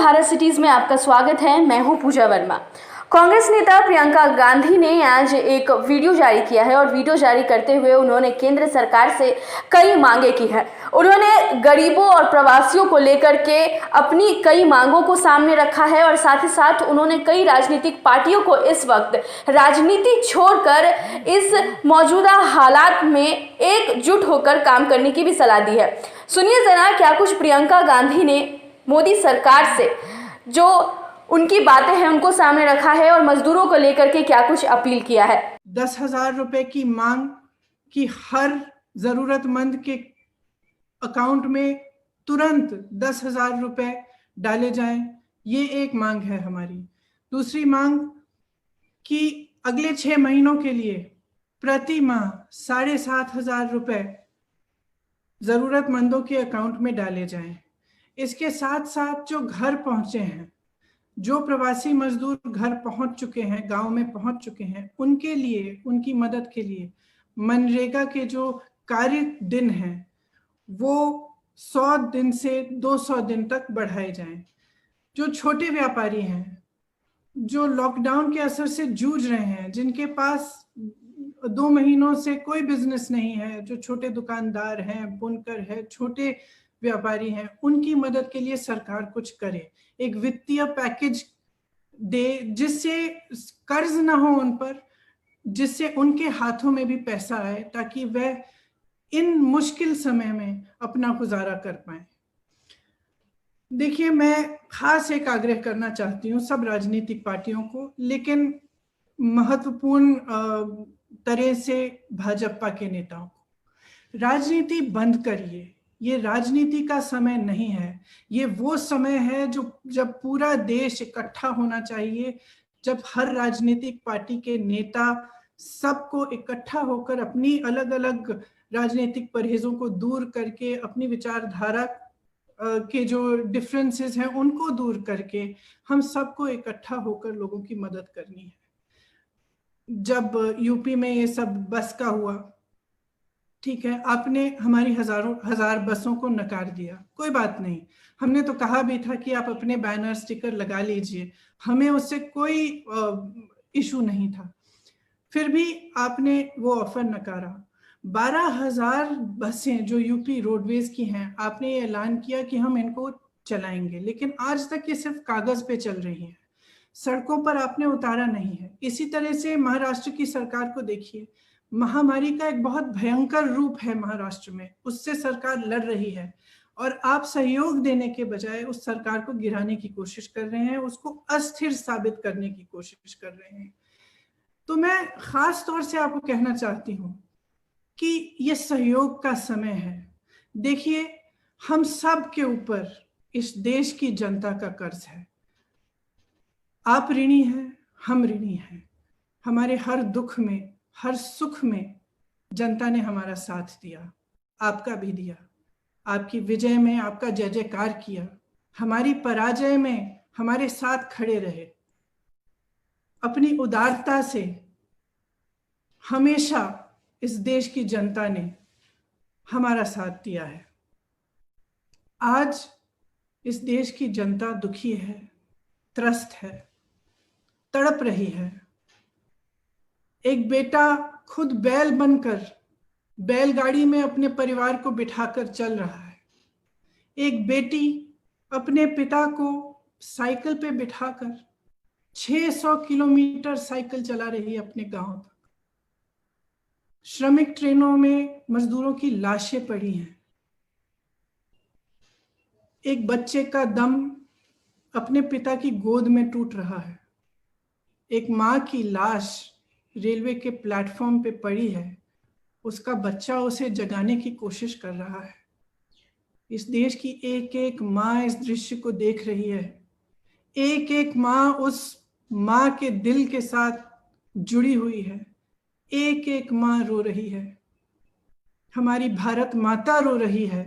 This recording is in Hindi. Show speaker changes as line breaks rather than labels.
भारत सिटीज में आपका स्वागत है। मैं हूं पूजा वर्मा। कांग्रेस नेता प्रियंका गांधी ने आज एक वीडियो जारी किया है और वीडियो जारी करते हुए उन्होंने केंद्र सरकार से कई मांगे की है। उन्होंने गरीबों और प्रवासियों को लेकर के अपनी कई मांगों को सामने रखा है और साथ ही साथ उन्होंने कई राजनीतिक पार्टियों को इस वक्त राजनीति छोड़कर इस मौजूदा हालात में एकजुट होकर काम करने की भी सलाह दी है। सुनिए जरा क्या कुछ प्रियंका गांधी ने मोदी सरकार से जो उनकी बातें हैं उनको सामने रखा है और मजदूरों को लेकर के क्या कुछ अपील किया है।
10,000 रुपए की मांग कि हर जरूरतमंद के अकाउंट में तुरंत 10,000 रुपए डाले जाएं, ये एक मांग है हमारी। दूसरी मांग कि अगले 6 महीनों के लिए प्रति माह 7,500 रुपए जरूरतमंदों के अकाउंट में डाले जाएं। इसके साथ साथ जो घर पहुंचे हैं, जो प्रवासी मजदूर घर पहुंच चुके हैं, गांव में पहुंच चुके हैं, उनके लिए, उनकी मदद के लिए मनरेगा के जो कार्य दिन हैं वो 100 दिन से 200 दिन तक बढ़ाए जाएं। जो छोटे व्यापारी हैं, जो लॉकडाउन के असर से जूझ रहे हैं, जिनके पास 2 महीनों से कोई बिजनेस नहीं है, जो छोटे दुकानदार हैं, बुनकर है, छोटे व्यापारी हैं, उनकी मदद के लिए सरकार कुछ करे। एक वित्तीय पैकेज दे जिससे कर्ज ना हो उन पर, जिससे उनके हाथों में भी पैसा आए ताकि वह इन मुश्किल समय में अपना गुजारा कर पाए। देखिए, मैं खास एक आग्रह करना चाहती हूँ सब राजनीतिक पार्टियों को, लेकिन महत्वपूर्ण तरह से भाजपा के नेताओं को, राजनीति बंद करिए। ये राजनीति का समय नहीं है, ये वो समय है जो जब पूरा देश इकट्ठा होना चाहिए, जब हर राजनीतिक पार्टी के नेता सबको इकट्ठा होकर अपनी अलग अलग राजनीतिक परहेजों को दूर करके, अपनी विचारधारा के जो डिफरेंसेस हैं उनको दूर करके हम सबको इकट्ठा होकर लोगों की मदद करनी है। जब यूपी में ये सब बस का हुआ, ठीक है, आपने हमारी हजार बसों को नकार दिया, कोई बात नहीं। हमने तो कहा भी था कि आप अपने बैनर स्टिकर लगा लीजिए, हमें उससे कोई इशू नहीं था, फिर भी आपने वो ऑफर नकारा। 12,000 बसें जो यूपी रोडवेज की हैं, आपने ये ऐलान किया कि हम इनको चलाएंगे, लेकिन आज तक ये सिर्फ कागज पे चल रही हैं, सड़कों पर आपने उतारा नहीं है। इसी तरह से महाराष्ट्र की सरकार को देखिए, महामारी का एक बहुत भयंकर रूप है महाराष्ट्र में, उससे सरकार लड़ रही है और आप सहयोग देने के बजाय उस सरकार को गिराने की कोशिश कर रहे हैं, उसको अस्थिर साबित करने की कोशिश कर रहे हैं। तो मैं खास तौर से आपको कहना चाहती हूं कि ये सहयोग का समय है। देखिए, हम सब के ऊपर इस देश की जनता का कर्ज है। आप ऋणी हैं, हम ऋणी हैं। हमारे हर दुख में, हर सुख में जनता ने हमारा साथ दिया, आपका भी दिया। आपकी विजय में आपका जय जयकार किया, हमारी पराजय में हमारे साथ खड़े रहे। अपनी उदारता से हमेशा इस देश की जनता ने हमारा साथ दिया है। आज इस देश की जनता दुखी है, त्रस्त है, तड़प रही है। एक बेटा खुद बैल बनकर बैलगाड़ी में अपने परिवार को बिठाकर चल रहा है, एक बेटी अपने पिता को साइकिल पे बिठाकर 600 किलोमीटर साइकिल चला रही है अपने गांव तक। श्रमिक ट्रेनों में मजदूरों की लाशें पड़ी हैं। एक बच्चे का दम अपने पिता की गोद में टूट रहा है। एक माँ की लाश रेलवे के प्लेटफॉर्म पे पड़ी है, उसका बच्चा उसे जगाने की कोशिश कर रहा है। इस देश की एक एक माँ इस दृश्य को देख रही है। एक एक माँ उस माँ के दिल के साथ जुड़ी हुई है। एक एक माँ रो रही है, हमारी भारत माता रो रही है।